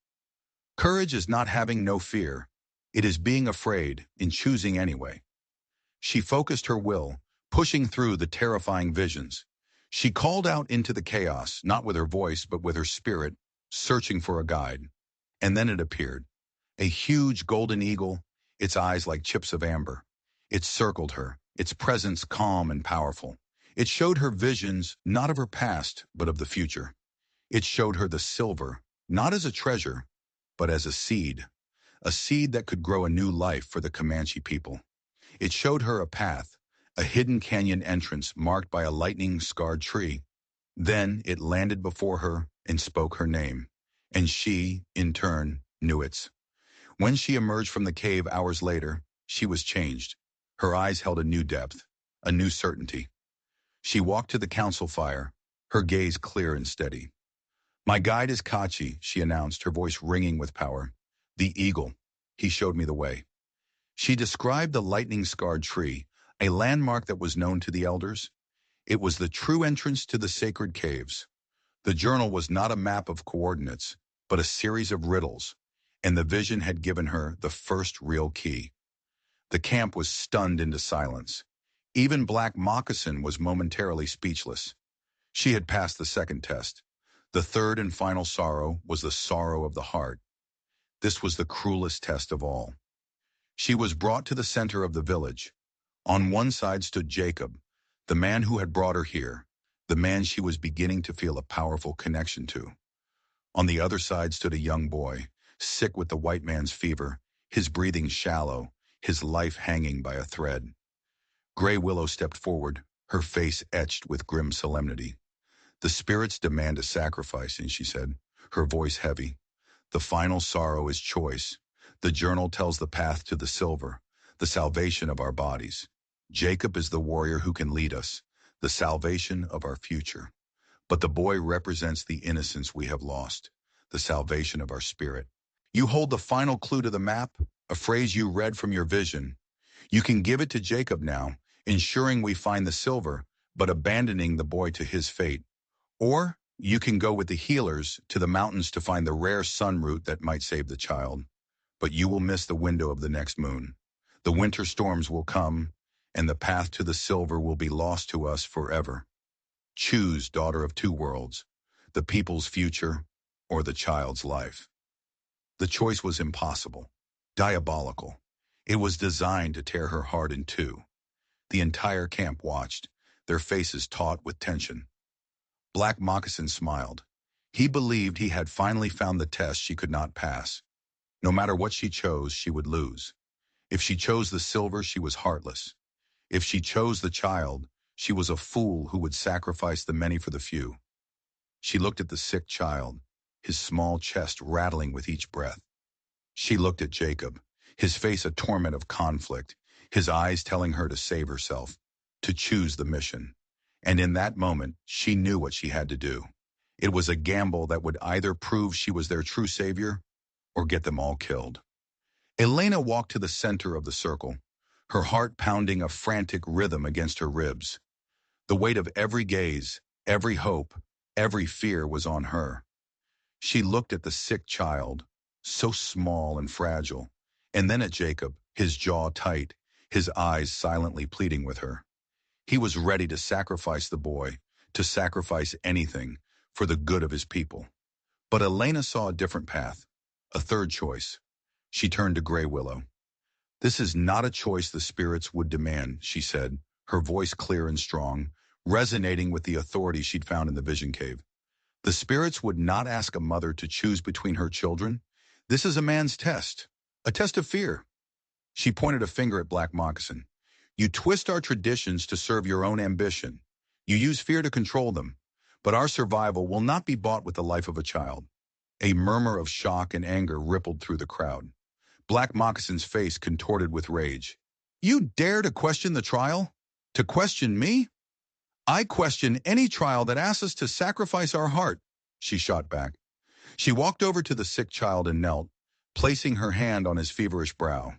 Courage is not having no fear. It is being afraid in choosing anyway. She focused her will, pushing through the terrifying visions. She called out into the chaos, not with her voice, but with her spirit, searching for a guide. And then it appeared. A huge golden eagle, its eyes like chips of amber. It circled her, its presence calm and powerful. It showed her visions, not of her past, but of the future. It showed her the silver, not as a treasure, but as a seed that could grow a new life for the Comanche people. It showed her a path, a hidden canyon entrance marked by a lightning-scarred tree. Then it landed before her and spoke her name, and she, in turn, knew it. When she emerged from the cave hours later, she was changed. Her eyes held a new depth, a new certainty. She walked to the council fire, her gaze clear and steady. My guide is Kachi, she announced, her voice ringing with power. The eagle. He showed me the way. She described the lightning-scarred tree, a landmark that was known to the elders. It was the true entrance to the sacred caves. The journal was not a map of coordinates, but a series of riddles, and the vision had given her the first real key. The camp was stunned into silence. Even Black Moccasin was momentarily speechless. She had passed the second test. The third and final sorrow was the sorrow of the heart. This was the cruelest test of all. She was brought to the center of the village. On one side stood Jacob, the man who had brought her here, the man she was beginning to feel a powerful connection to. On the other side stood a young boy, sick with the white man's fever, his breathing shallow, his life hanging by a thread. Gray Willow stepped forward, her face etched with grim solemnity. The spirits demand a sacrifice, and she said, her voice heavy. The final sorrow is choice. The journal tells the path to the silver, the salvation of our bodies. Jacob is the warrior who can lead us, the salvation of our future. But the boy represents the innocence we have lost, the salvation of our spirit. You hold the final clue to the map, a phrase you read from your vision. You can give it to Jacob now, ensuring we find the silver, but abandoning the boy to his fate. Or you can go with the healers to the mountains to find the rare sun root that might save the child. But you will miss the window of the next moon. The winter storms will come, and the path to the silver will be lost to us forever. Choose, daughter of two worlds, the people's future or the child's life. The choice was impossible, diabolical. It was designed to tear her heart in two. The entire camp watched, their faces taut with tension. Black Moccasin smiled. He believed he had finally found the test she could not pass. No matter what she chose, she would lose. If she chose the silver, she was heartless. If she chose the child, she was a fool who would sacrifice the many for the few. She looked at the sick child, his small chest rattling with each breath. She looked at Jacob, his face a torment of conflict, his eyes telling her to save herself, to choose the mission. And in that moment, she knew what she had to do. It was a gamble that would either prove she was their true savior or get them all killed. Elena walked to the center of the circle, her heart pounding a frantic rhythm against her ribs. The weight of every gaze, every hope, every fear was on her. She looked at the sick child, so small and fragile, and then at Jacob, his jaw tight, his eyes silently pleading with her. He was ready to sacrifice the boy, to sacrifice anything, for the good of his people. But Elena saw a different path, a third choice. She turned to Grey Willow. This is not a choice the spirits would demand, she said, her voice clear and strong, resonating with the authority she'd found in the vision cave. The spirits would not ask a mother to choose between her children. This is a man's test, a test of fear. She pointed a finger at Black Moccasin. You twist our traditions to serve your own ambition. You use fear to control them. But our survival will not be bought with the life of a child. A murmur of shock and anger rippled through the crowd. Black Moccasin's face contorted with rage. You dare to question the trial? To question me? I question any trial that asks us to sacrifice our heart, she shot back. She walked over to the sick child and knelt, placing her hand on his feverish brow.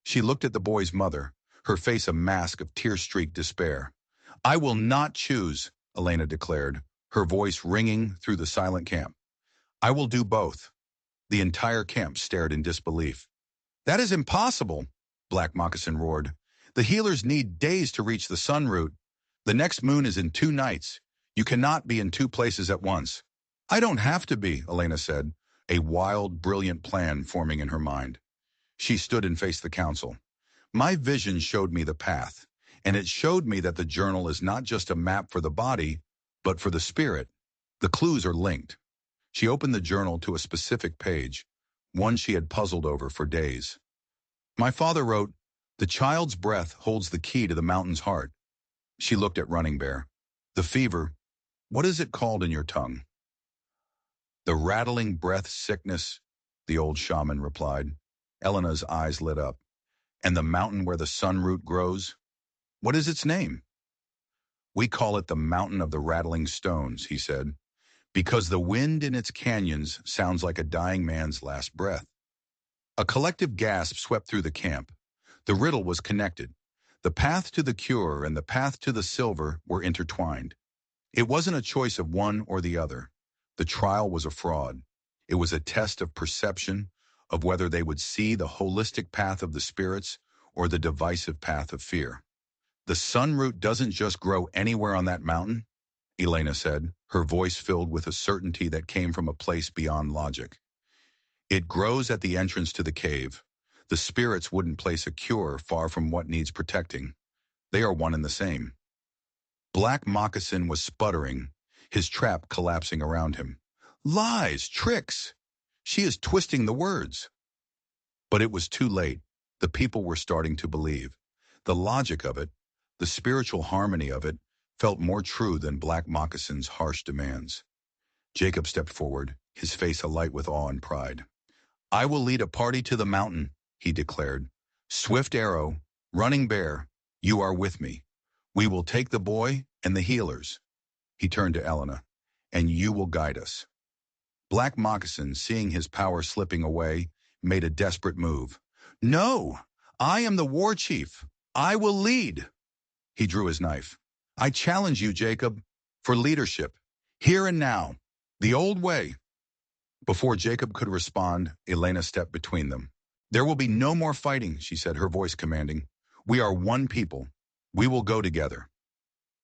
She looked at the boy's mother, her face a mask of tear-streaked despair. I will not choose, Elena declared, her voice ringing through the silent camp. I will do both. The entire camp stared in disbelief. That is impossible, Black Moccasin roared. The healers need days to reach the sun root. The next moon is in 2 nights. You cannot be in 2 places at once. I don't have to be, Elena said, a wild, brilliant plan forming in her mind. She stood and faced the council. My vision showed me the path, and it showed me that the journal is not just a map for the body, but for the spirit. The clues are linked. She opened the journal to a specific page, one she had puzzled over for days. My father wrote, "The child's breath holds the key to the mountain's heart." She looked at Running Bear. The fever, what is it called in your tongue? The rattling breath sickness, the old shaman replied. Elena's eyes lit up. And the mountain where the sun root grows? What is its name? We call it the mountain of the rattling stones, he said, because the wind in its canyons sounds like a dying man's last breath. A collective gasp swept through the camp. The riddle was connected. The path to the cure and the path to the silver were intertwined. It wasn't a choice of one or the other. The trial was a fraud. It was a test of perception, of whether they would see the holistic path of the spirits or the divisive path of fear. The sun root doesn't just grow anywhere on that mountain, Elena said, her voice filled with a certainty that came from a place beyond logic. It grows at the entrance to the cave. The spirits wouldn't place a cure far from what needs protecting. They are one and the same. Black Moccasin was sputtering, his trap collapsing around him. Lies, tricks! She is twisting the words. But it was too late. The people were starting to believe. The logic of it, the spiritual harmony of it, felt more true than Black Moccasin's harsh demands. Jacob stepped forward, his face alight with awe and pride. I will lead a party to the mountain, he declared. Swift Arrow, Running Bear, you are with me. We will take the boy and the healers. He turned to Elena. And you will guide us. Black Moccasin, seeing his power slipping away, made a desperate move. No, I am the war chief. I will lead. He drew his knife. I challenge you, Jacob, for leadership, here and now, the old way. Before Jacob could respond, Elena stepped between them. There will be no more fighting, she said, her voice commanding. We are one people. We will go together.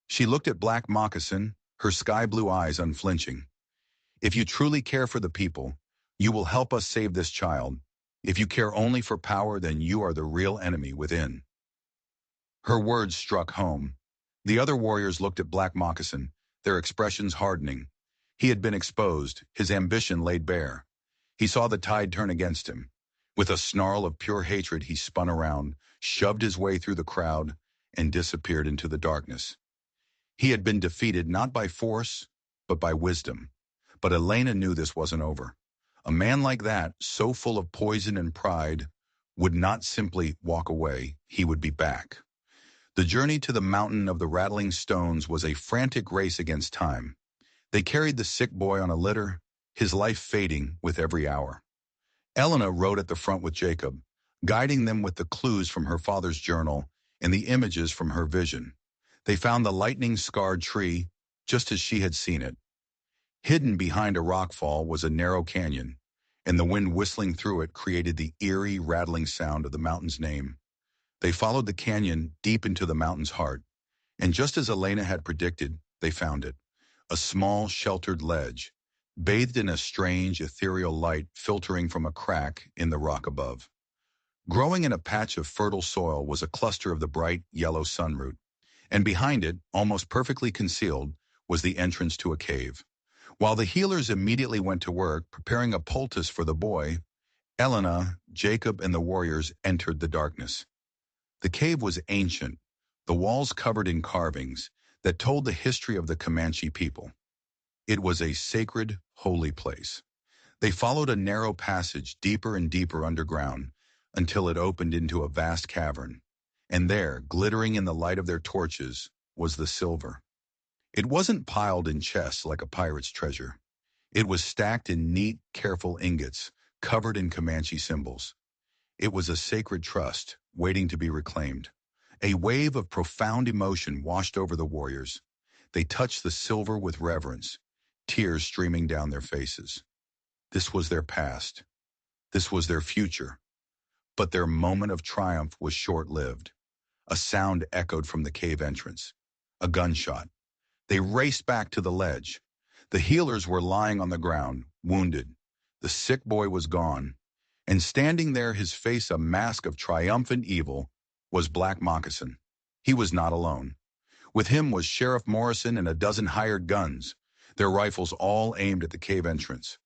She looked at Black Moccasin, her sky-blue eyes unflinching. If you truly care for the people, you will help us save this child. If you care only for power, then you are the real enemy within. Her words struck home. The other warriors looked at Black Moccasin, their expressions hardening. He had been exposed, his ambition laid bare. He saw the tide turn against him. With a snarl of pure hatred, he spun around, shoved his way through the crowd, and disappeared into the darkness. He had been defeated not by force, but by wisdom. But Elena knew this wasn't over. A man like that, so full of poison and pride, would not simply walk away. He would be back. The journey to the mountain of the rattling stones was a frantic race against time. They carried the sick boy on a litter, his life fading with every hour. Elena rode at the front with Jacob, guiding them with the clues from her father's journal and the images from her vision. They found the lightning-scarred tree, just as she had seen it. Hidden behind a rockfall was a narrow canyon, and the wind whistling through it created the eerie, rattling sound of the mountain's name. They followed the canyon deep into the mountain's heart, and just as Elena had predicted, they found it. A small, sheltered ledge, bathed in a strange, ethereal light filtering from a crack in the rock above. Growing in a patch of fertile soil was a cluster of the bright, yellow sunroot, and behind it, almost perfectly concealed, was the entrance to a cave. While the healers immediately went to work, preparing a poultice for the boy, Elena, Jacob, and the warriors entered the darkness. The cave was ancient, the walls covered in carvings that told the history of the Comanche people. It was a sacred, holy place. They followed a narrow passage deeper and deeper underground until it opened into a vast cavern. And there, glittering in the light of their torches, was the silver. It wasn't piled in chests like a pirate's treasure. It was stacked in neat, careful ingots, covered in Comanche symbols. It was a sacred trust, waiting to be reclaimed. A wave of profound emotion washed over the warriors. They touched the silver with reverence, tears streaming down their faces. This was their past. This was their future. But their moment of triumph was short-lived. A sound echoed from the cave entrance. A gunshot. They raced back to the ledge. The healers were lying on the ground, wounded. The sick boy was gone. And standing there, his face a mask of triumphant evil, was Black Moccasin. He was not alone. With him was Sheriff Morrison and a dozen hired guns, their rifles all aimed at the cave entrance.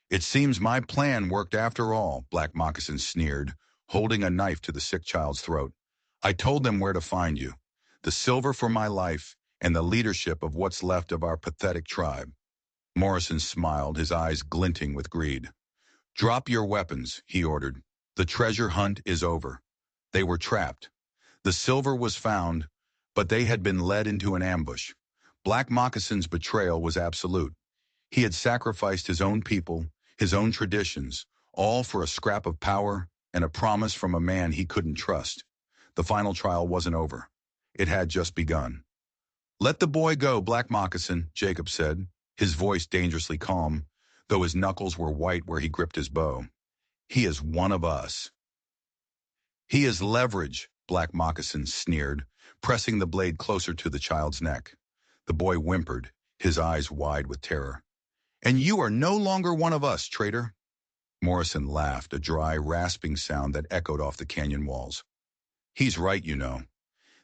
"It seems my plan worked after all," Black Moccasin sneered, holding a knife to the sick child's throat. "I told them where to find you. The silver for my life and the leadership of what's left of our pathetic tribe." Morrison smiled, his eyes glinting with greed. "Drop your weapons," he ordered. "The treasure hunt is over." They were trapped. The silver was found, but they had been led into an ambush. Black Moccasin's betrayal was absolute. He had sacrificed his own people, his own traditions, all for a scrap of power and a promise from a man he couldn't trust. The final trial wasn't over. It had just begun. "Let the boy go, Black Moccasin," Jacob said, his voice dangerously calm, though his knuckles were white where he gripped his bow. "He is one of us." "He is leverage," Black Moccasin sneered, pressing the blade closer to the child's neck. The boy whimpered, his eyes wide with terror. "And you are no longer one of us, traitor." Morrison laughed, a dry, rasping sound that echoed off the canyon walls. "He's right, you know.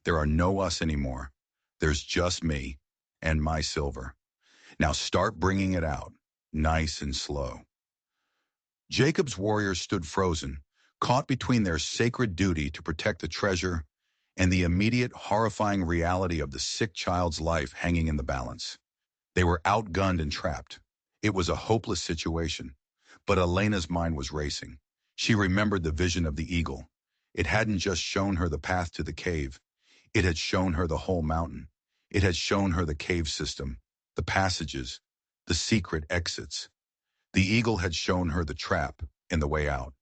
There are no us anymore. There's just me and my silver. Now start bringing it out, nice and slow." Jacob's warriors stood frozen, caught between their sacred duty to protect the treasure and the immediate, horrifying reality of the sick child's life hanging in the balance. They were outgunned and trapped. It was a hopeless situation, but Elena's mind was racing. She remembered the vision of the eagle. It hadn't just shown her the path to the cave. It had shown her the whole mountain. It had shown her the cave system, the passages, the secret exits. The eagle had shown her the trap and the way out.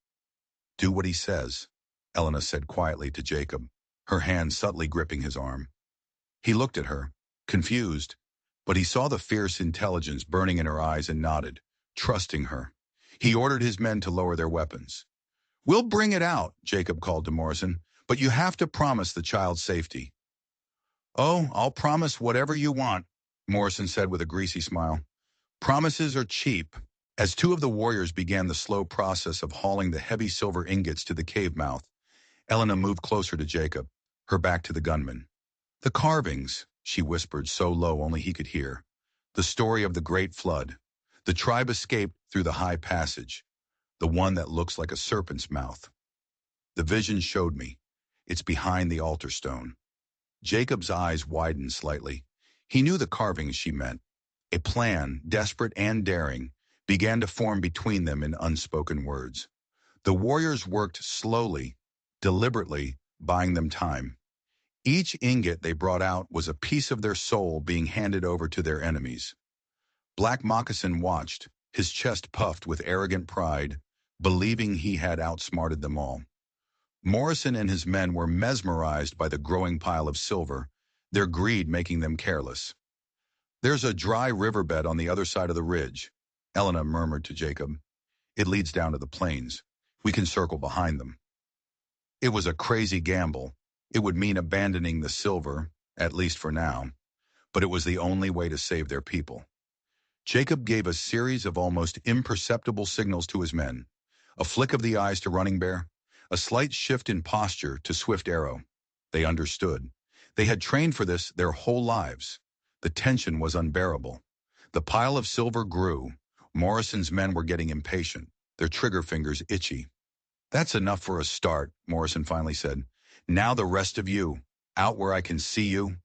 "Do what he says," Elena said quietly to Jacob, her hand subtly gripping his arm. He looked at her, confused, but he saw the fierce intelligence burning in her eyes and nodded, trusting her. He ordered his men to lower their weapons. "We'll bring it out," Jacob called to Morrison, "but you have to promise the child's safety." "Oh, I'll promise whatever you want," Morrison said with a greasy smile. "Promises are cheap." As two of the warriors began the slow process of hauling the heavy silver ingots to the cave mouth, Elena moved closer to Jacob, her back to the gunman. "The carvings," she whispered so low only he could hear. "The story of the great flood. The tribe escaped through the high passage, the one that looks like a serpent's mouth. The vision showed me. It's behind the altar stone." Jacob's eyes widened slightly. He knew the carvings she meant. A plan, desperate and daring, began to form between them in unspoken words. The warriors worked slowly, deliberately, buying them time. Each ingot they brought out was a piece of their soul being handed over to their enemies. Black Moccasin watched, his chest puffed with arrogant pride, believing he had outsmarted them all. Morrison and his men were mesmerized by the growing pile of silver, their greed making them careless. "There's a dry riverbed on the other side of the ridge," Elena murmured to Jacob. "It leads down to the plains. We can circle behind them." It was a crazy gamble. It would mean abandoning the silver, at least for now, but it was the only way to save their people. Jacob gave a series of almost imperceptible signals to his men. A flick of the eyes to Running Bear, a slight shift in posture to Swift Arrow. They understood. They had trained for this their whole lives. The tension was unbearable. The pile of silver grew. Morrison's men were getting impatient, their trigger fingers itchy. "That's enough for a start," Morrison finally said. "Now the rest of you, out where I can see you."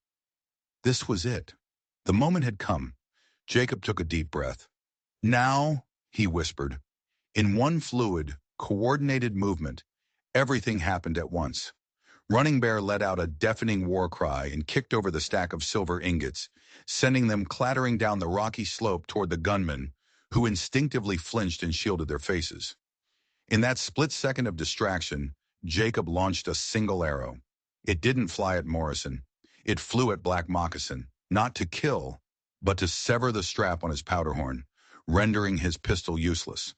This was it. The moment had come. Jacob took a deep breath. "Now," he whispered. In one fluid, coordinated movement, everything happened at once. Running Bear let out a deafening war cry and kicked over the stack of silver ingots, sending them clattering down the rocky slope toward the gunmen, who instinctively flinched and shielded their faces. In that split second of distraction, Jacob launched a single arrow. It didn't fly at Morrison. It flew at Black Moccasin, not to kill, but to sever the strap on his powder horn, rendering his pistol useless.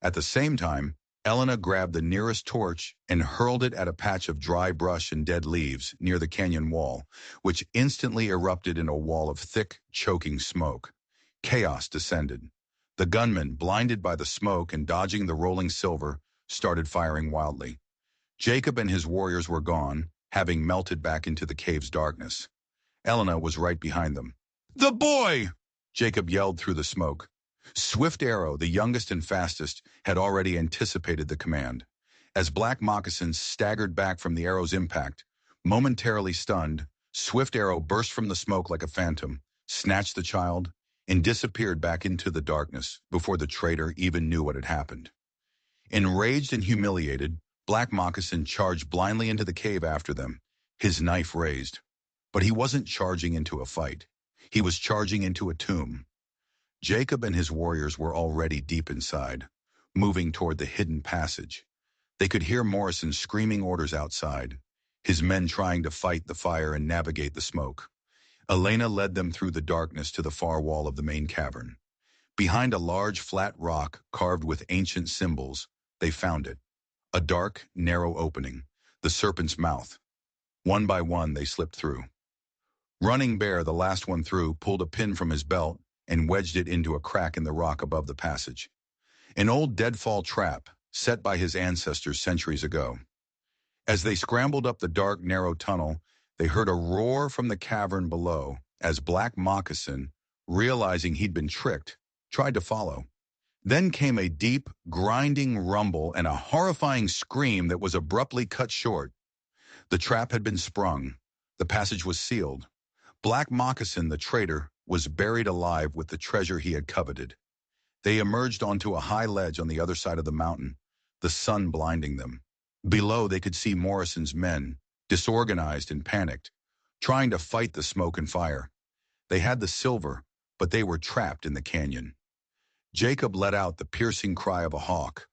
At the same time, Elena grabbed the nearest torch and hurled it at a patch of dry brush and dead leaves near the canyon wall, which instantly erupted in a wall of thick, choking smoke. Chaos descended. The gunmen, blinded by the smoke and dodging the rolling silver, started firing wildly. Jacob and his warriors were gone, having melted back into the cave's darkness. Elena was right behind them. "The boy!" Jacob yelled through the smoke. Swift Arrow, the youngest and fastest, had already anticipated the command. As Black Moccasin staggered back from the arrow's impact, momentarily stunned, Swift Arrow burst from the smoke like a phantom, snatched the child, and disappeared back into the darkness before the traitor even knew what had happened. Enraged and humiliated, Black Moccasin charged blindly into the cave after them, his knife raised. But he wasn't charging into a fight. He was charging into a tomb. Jacob and his warriors were already deep inside, moving toward the hidden passage. They could hear Morrison screaming orders outside, his men trying to fight the fire and navigate the smoke. Elena led them through the darkness to the far wall of the main cavern. Behind a large flat rock carved with ancient symbols, they found it. A dark, narrow opening, the serpent's mouth. One by one, they slipped through. Running Bear, the last one through, pulled a pin from his belt and wedged it into a crack in the rock above the passage. An old deadfall trap, set by his ancestors centuries ago. As they scrambled up the dark, narrow tunnel, they heard a roar from the cavern below as Black Moccasin, realizing he'd been tricked, tried to follow. Then came a deep, grinding rumble and a horrifying scream that was abruptly cut short. The trap had been sprung. The passage was sealed. Black Moccasin, the traitor, was buried alive with the treasure he had coveted. They emerged onto a high ledge on the other side of the mountain, the sun blinding them. Below, they could see Morrison's men, disorganized and panicked, trying to fight the smoke and fire. They had the silver, but they were trapped in the canyon. Jacob let out the piercing cry of a hawk.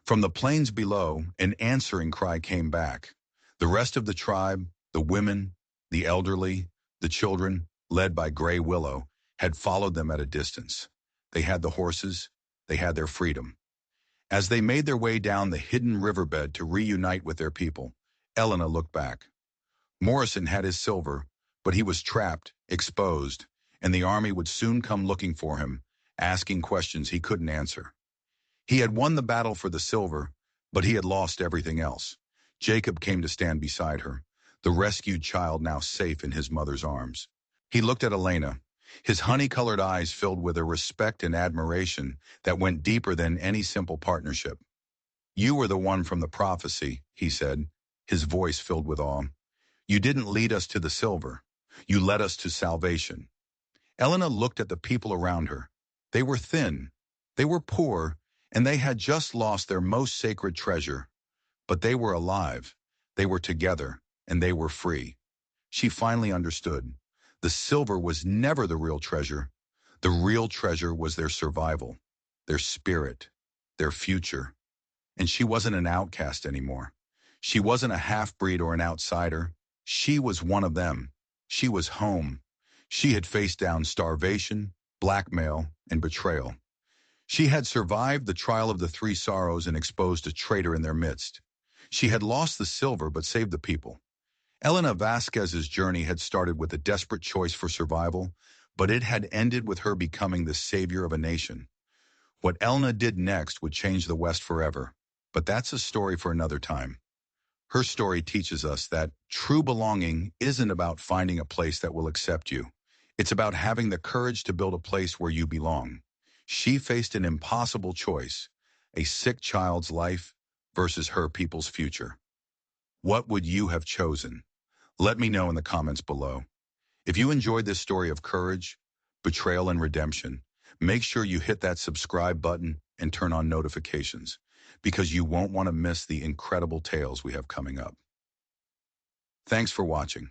From the plains below, an answering cry came back. The rest of the tribe, the women, the elderly, the children, led by Gray Willow, had followed them at a distance. They had the horses, they had their freedom. As they made their way down the hidden riverbed to reunite with their people, Elena looked back. Morrison had his silver, but he was trapped, exposed, and the army would soon come looking for him, asking questions he couldn't answer. He had won the battle for the silver, but he had lost everything else. Jacob came to stand beside her, the rescued child now safe in his mother's arms. He looked at Elena, his honey-colored eyes filled with a respect and admiration that went deeper than any simple partnership. "You were the one from the prophecy," he said, his voice filled with awe. "You didn't lead us to the silver. You led us to salvation." Elena looked at the people around her. They were thin, they were poor, and they had just lost their most sacred treasure. But they were alive, they were together, and they were free. She finally understood. The silver was never the real treasure. The real treasure was their survival, their spirit, their future. And she wasn't an outcast anymore. She wasn't a half-breed or an outsider. She was one of them. She was home. She had faced down starvation, blackmail, and betrayal. She had survived the trial of the three sorrows and exposed a traitor in their midst. She had lost the silver but saved the people. Elena Vasquez's journey had started with a desperate choice for survival, but it had ended with her becoming the savior of a nation. What Elena did next would change the West forever, but that's a story for another time. Her story teaches us that true belonging isn't about finding a place that will accept you. It's about having the courage to build a place where you belong. She faced an impossible choice, a sick child's life versus her people's future. What would you have chosen? Let me know in the comments below. If you enjoyed this story of courage, betrayal, and redemption, make sure you hit that subscribe button and turn on notifications, because you won't want to miss the incredible tales we have coming up. Thanks for watching.